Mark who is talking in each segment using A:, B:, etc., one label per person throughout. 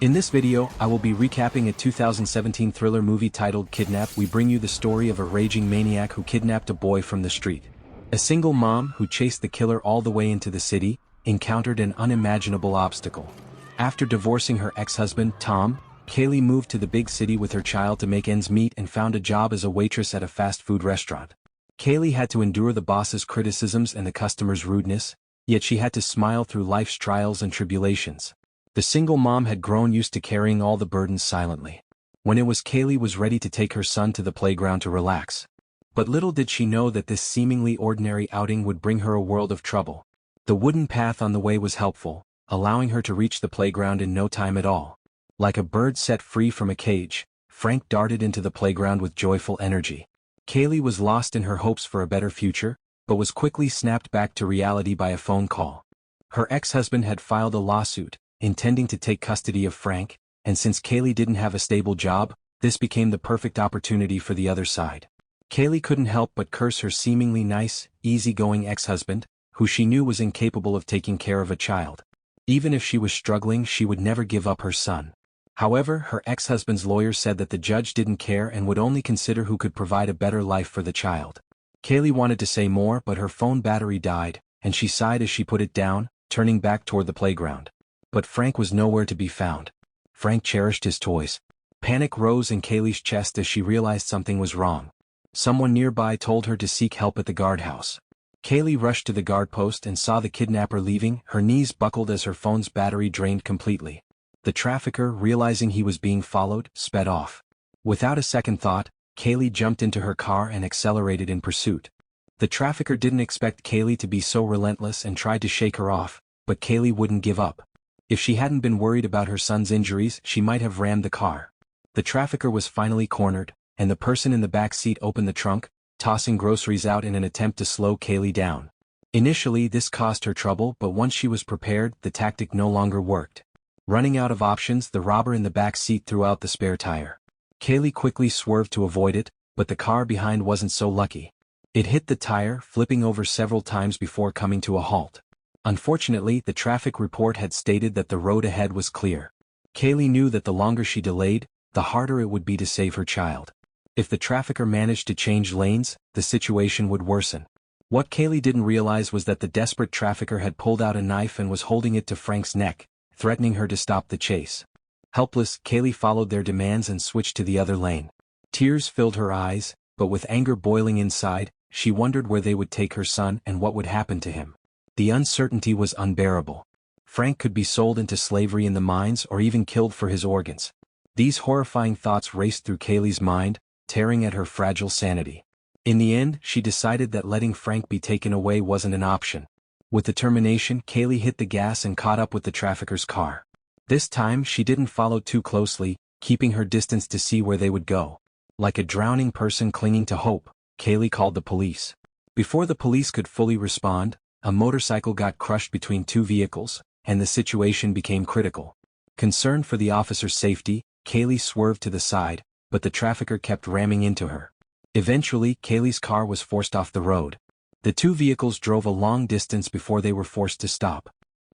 A: In this video, I will be recapping a 2017 thriller movie titled Kidnap. We bring you the story of a raging maniac who kidnapped a boy from the street. A single mom who chased the killer all the way into the city, encountered an unimaginable obstacle. After divorcing her ex-husband, Tom, Kaylee moved to the big city with her child to make ends meet and found a job as a waitress at a fast food restaurant. Kaylee had to endure the boss's criticisms and the customers' rudeness, yet she had to smile through life's trials and tribulations. The single mom had grown used to carrying all the burdens silently. When it was Kaylee was ready to take her son to the playground to relax. But little did she know that this seemingly ordinary outing would bring her a world of trouble. The wooden path on the way was helpful, allowing her to reach the playground in no time at all. Like a bird set free from a cage, Frank darted into the playground with joyful energy. Kaylee was lost in her hopes for a better future, but was quickly snapped back to reality by a phone call. Her ex-husband had filed a lawsuit, intending to take custody of Frank, and since Kaylee didn't have a stable job, this became the perfect opportunity for the other side. Kaylee couldn't help but curse her seemingly nice, easygoing ex-husband, who she knew was incapable of taking care of a child. Even if she was struggling, she would never give up her son. However, her ex-husband's lawyer said that the judge didn't care and would only consider who could provide a better life for the child. Kaylee wanted to say more, but her phone battery died, and she sighed as she put it down, turning back toward the playground. But Frank was nowhere to be found. Frank cherished his toys. Panic rose in Kaylee's chest as she realized something was wrong. Someone nearby told her to seek help at the guardhouse. Kaylee rushed to the guard post and saw the kidnapper leaving. Her knees buckled as her phone's battery drained completely. The trafficker, realizing he was being followed, sped off. Without a second thought, Kaylee jumped into her car and accelerated in pursuit. The trafficker didn't expect Kaylee to be so relentless and tried to shake her off, but Kaylee wouldn't give up. If she hadn't been worried about her son's injuries, she might have rammed the car. The trafficker was finally cornered, and the person in the back seat opened the trunk, tossing groceries out in an attempt to slow Kaylee down. Initially, this caused her trouble, but once she was prepared, the tactic no longer worked. Running out of options, the robber in the back seat threw out the spare tire. Kaylee quickly swerved to avoid it, but the car behind wasn't so lucky. It hit the tire, flipping over several times before coming to a halt. Unfortunately, the traffic report had stated that the road ahead was clear. Kaylee knew that the longer she delayed, the harder it would be to save her child. If the trafficker managed to change lanes, the situation would worsen. What Kaylee didn't realize was that the desperate trafficker had pulled out a knife and was holding it to Frank's neck, threatening her to stop the chase. Helpless, Kaylee followed their demands and switched to the other lane. Tears filled her eyes, but with anger boiling inside, she wondered where they would take her son and what would happen to him. The uncertainty was unbearable. Frank could be sold into slavery in the mines or even killed for his organs. These horrifying thoughts raced through Kaylee's mind, tearing at her fragile sanity. In the end, she decided that letting Frank be taken away wasn't an option. With determination, Kaylee hit the gas and caught up with the trafficker's car. This time, she didn't follow too closely, keeping her distance to see where they would go. Like a drowning person clinging to hope, Kaylee called the police. Before the police could fully respond, a motorcycle got crushed between two vehicles, and the situation became critical. Concerned for the officer's safety, Kaylee swerved to the side, but the trafficker kept ramming into her. Eventually, Kaylee's car was forced off the road. The two vehicles drove a long distance before they were forced to stop.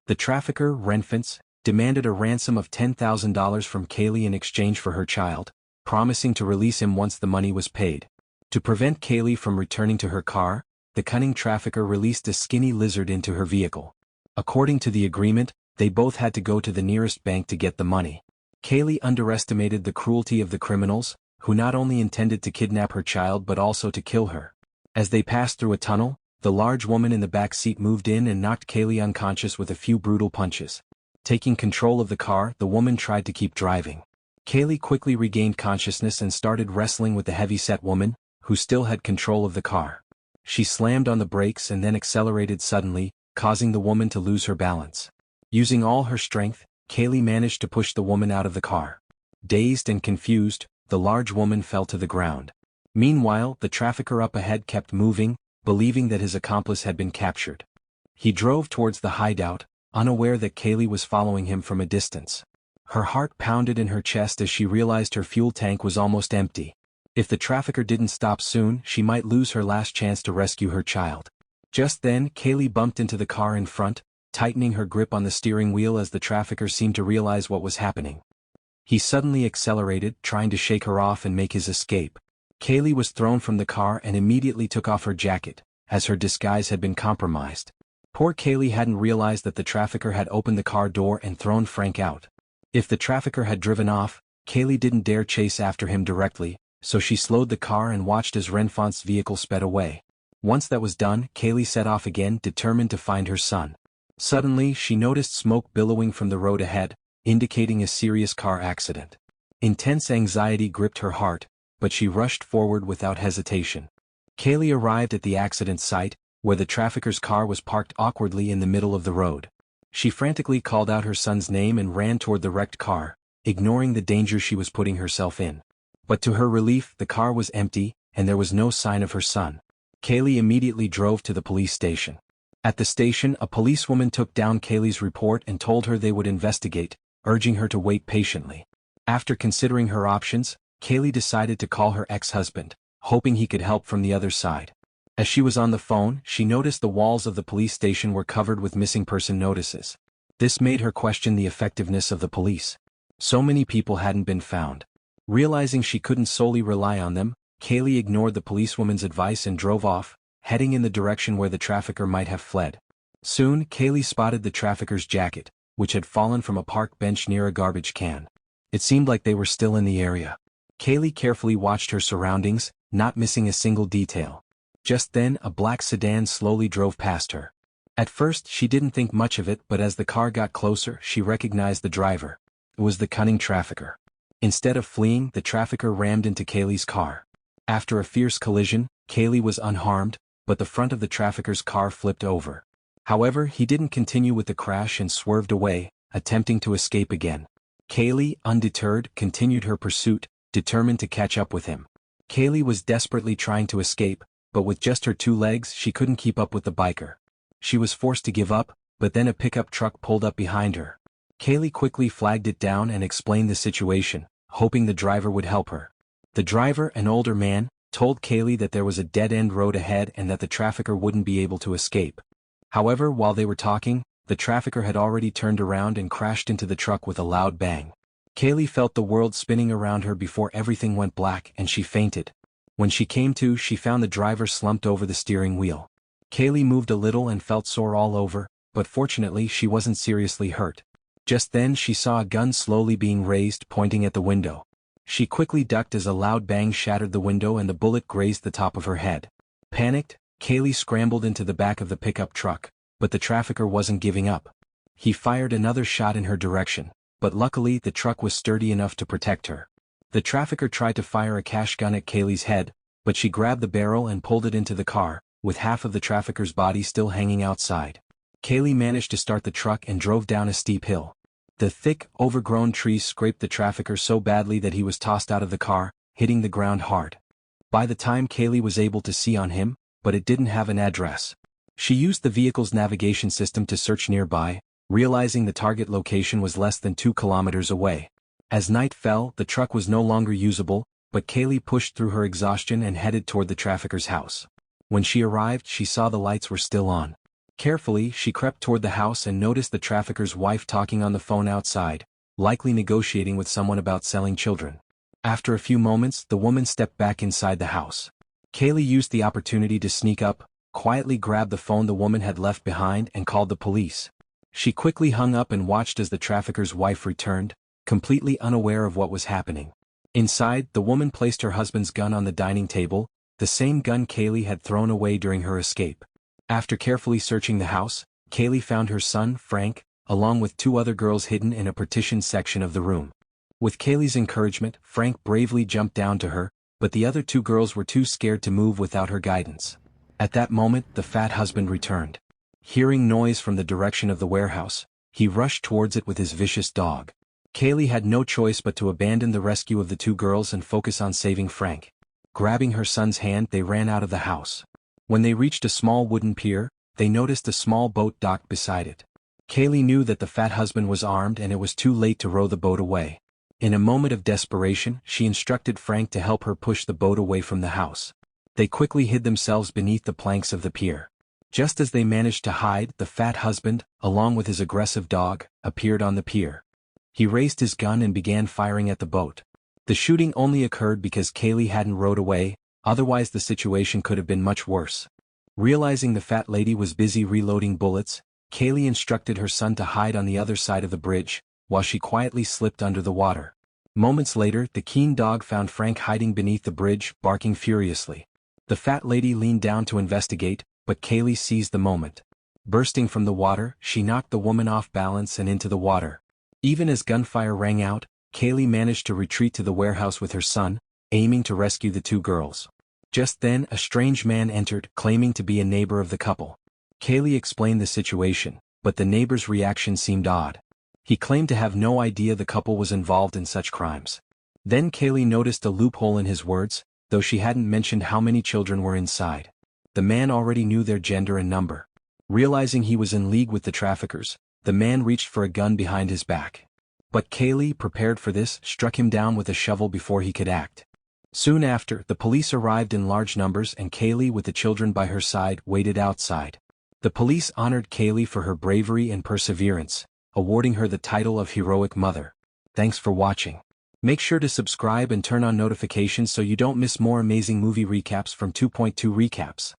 A: The trafficker, Renfence, demanded a ransom of $10,000 from Kaylee in exchange for her child, promising to release him once the money was paid. To prevent Kaylee from returning to her car, the cunning trafficker released a skinny lizard into her vehicle. According to the agreement, they both had to go to the nearest bank to get the money. Kaylee underestimated the cruelty of the criminals, who not only intended to kidnap her child but also to kill her. As they passed through a tunnel, the large woman in the back seat moved in and knocked Kaylee unconscious with a few brutal punches. Taking control of the car, the woman tried to keep driving. Kaylee quickly regained consciousness and started wrestling with the heavy-set woman, who still had control of the car. She slammed on the brakes and then accelerated suddenly, causing the woman to lose her balance. Using all her strength, Kaylee managed to push the woman out of the car. Dazed and confused, the large woman fell to the ground. Meanwhile, the trafficker up ahead kept moving, believing that his accomplice had been captured. He drove towards the hideout, unaware that Kaylee was following him from a distance. Her heart pounded in her chest as she realized her fuel tank was almost empty. If the trafficker didn't stop soon, she might lose her last chance to rescue her child. Just then, Kaylee bumped into the car in front, tightening her grip on the steering wheel as the trafficker seemed to realize what was happening. He suddenly accelerated, trying to shake her off and make his escape. Kaylee was thrown from the car and immediately took off her jacket, as her disguise had been compromised. Poor Kaylee hadn't realized that the trafficker had opened the car door and thrown Frank out. If the trafficker had driven off, Kaylee didn't dare chase after him directly, so she slowed the car and watched as Renfont's vehicle sped away. Once that was done, Kaylee set off again, determined to find her son. Suddenly, she noticed smoke billowing from the road ahead, indicating a serious car accident. Intense anxiety gripped her heart, but she rushed forward without hesitation. Kaylee arrived at the accident site, where the trafficker's car was parked awkwardly in the middle of the road. She frantically called out her son's name and ran toward the wrecked car, ignoring the danger she was putting herself in. But to her relief, the car was empty, and there was no sign of her son. Kaylee immediately drove to the police station. At the station, a policewoman took down Kaylee's report and told her they would investigate, urging her to wait patiently. After considering her options, Kaylee decided to call her ex-husband, hoping he could help from the other side. As she was on the phone, she noticed the walls of the police station were covered with missing person notices. This made her question the effectiveness of the police. So many people hadn't been found. Realizing she couldn't solely rely on them, Kaylee ignored the policewoman's advice and drove off, heading in the direction where the trafficker might have fled. Soon, Kaylee spotted the trafficker's jacket, which had fallen from a park bench near a garbage can. It seemed like they were still in the area. Kaylee carefully watched her surroundings, not missing a single detail. Just then, a black sedan slowly drove past her. At first, she didn't think much of it, but as the car got closer, she recognized the driver. It was the cunning trafficker. Instead of fleeing, the trafficker rammed into Kaylee's car. After a fierce collision, Kaylee was unharmed, but the front of the trafficker's car flipped over. However, he didn't continue with the crash and swerved away, attempting to escape again. Kaylee, undeterred, continued her pursuit, determined to catch up with him. Kaylee was desperately trying to escape, but with just her 2 legs she couldn't keep up with the biker. She was forced to give up, but then a pickup truck pulled up behind her. Kaylee quickly flagged it down and explained the situation, hoping the driver would help her. The driver, an older man, told Kaylee that there was a dead-end road ahead and that the trafficker wouldn't be able to escape. However, while they were talking, the trafficker had already turned around and crashed into the truck with a loud bang. Kaylee felt the world spinning around her before everything went black and she fainted. When she came to, she found the driver slumped over the steering wheel. Kaylee moved a little and felt sore all over, but fortunately she wasn't seriously hurt. Just then she saw a gun slowly being raised, pointing at the window. She quickly ducked as a loud bang shattered the window and the bullet grazed the top of her head. Panicked, Kaylee scrambled into the back of the pickup truck, but the trafficker wasn't giving up. He fired another shot in her direction, but luckily the truck was sturdy enough to protect her. The trafficker tried to fire a cash gun at Kaylee's head, but she grabbed the barrel and pulled it into the car, with half of the trafficker's body still hanging outside. Kaylee managed to start the truck and drove down a steep hill. The thick, overgrown trees scraped the trafficker so badly that he was tossed out of the car, hitting the ground hard. By the time Kaylee was able to see on him, but it didn't have an address. She used the vehicle's navigation system to search nearby, realizing the target location was less than 2 kilometers away. As night fell, the truck was no longer usable, but Kaylee pushed through her exhaustion and headed toward the trafficker's house. When she arrived, she saw the lights were still on. Carefully, she crept toward the house and noticed the trafficker's wife talking on the phone outside, likely negotiating with someone about selling children. After a few moments, the woman stepped back inside the house. Kaylee used the opportunity to sneak up, quietly grabbed the phone the woman had left behind and called the police. She quickly hung up and watched as the trafficker's wife returned, completely unaware of what was happening. Inside, the woman placed her husband's gun on the dining table, the same gun Kaylee had thrown away during her escape. After carefully searching the house, Kaylee found her son, Frank, along with 2 other girls hidden in a partitioned section of the room. With Kaylee's encouragement, Frank bravely jumped down to her, but the other 2 girls were too scared to move without her guidance. At that moment, the fat husband returned. Hearing noise from the direction of the warehouse, he rushed towards it with his vicious dog. Kaylee had no choice but to abandon the rescue of the 2 girls and focus on saving Frank. Grabbing her son's hand, they ran out of the house. When they reached a small wooden pier, they noticed a small boat docked beside it. Kaylee knew that the fat husband was armed and it was too late to row the boat away. In a moment of desperation, she instructed Frank to help her push the boat away from the house. They quickly hid themselves beneath the planks of the pier. Just as they managed to hide, the fat husband, along with his aggressive dog, appeared on the pier. He raised his gun and began firing at the boat. The shooting only occurred because Kaylee hadn't rowed away, otherwise the situation could have been much worse. Realizing the fat lady was busy reloading bullets, Kaylee instructed her son to hide on the other side of the bridge, while she quietly slipped under the water. Moments later, the keen dog found Frank hiding beneath the bridge, barking furiously. The fat lady leaned down to investigate, but Kaylee seized the moment. Bursting from the water, she knocked the woman off balance and into the water. Even as gunfire rang out, Kaylee managed to retreat to the warehouse with her son, aiming to rescue the two girls. Just then, a strange man entered, claiming to be a neighbor of the couple. Kaylee explained the situation, but the neighbor's reaction seemed odd. He claimed to have no idea the couple was involved in such crimes. Then Kaylee noticed a loophole in his words, though she hadn't mentioned how many children were inside. The man already knew their gender and number. Realizing he was in league with the traffickers, the man reached for a gun behind his back. But Kaylee, prepared for this, struck him down with a shovel before he could act. Soon after, the police arrived in large numbers and Kaylee, with the children by her side, waited outside. The police honored Kaylee for her bravery and perseverance, awarding her the title of Heroic Mother. Thanks for watching. Make sure to subscribe and turn on notifications so you don't miss more amazing movie recaps from 2.2 Recaps.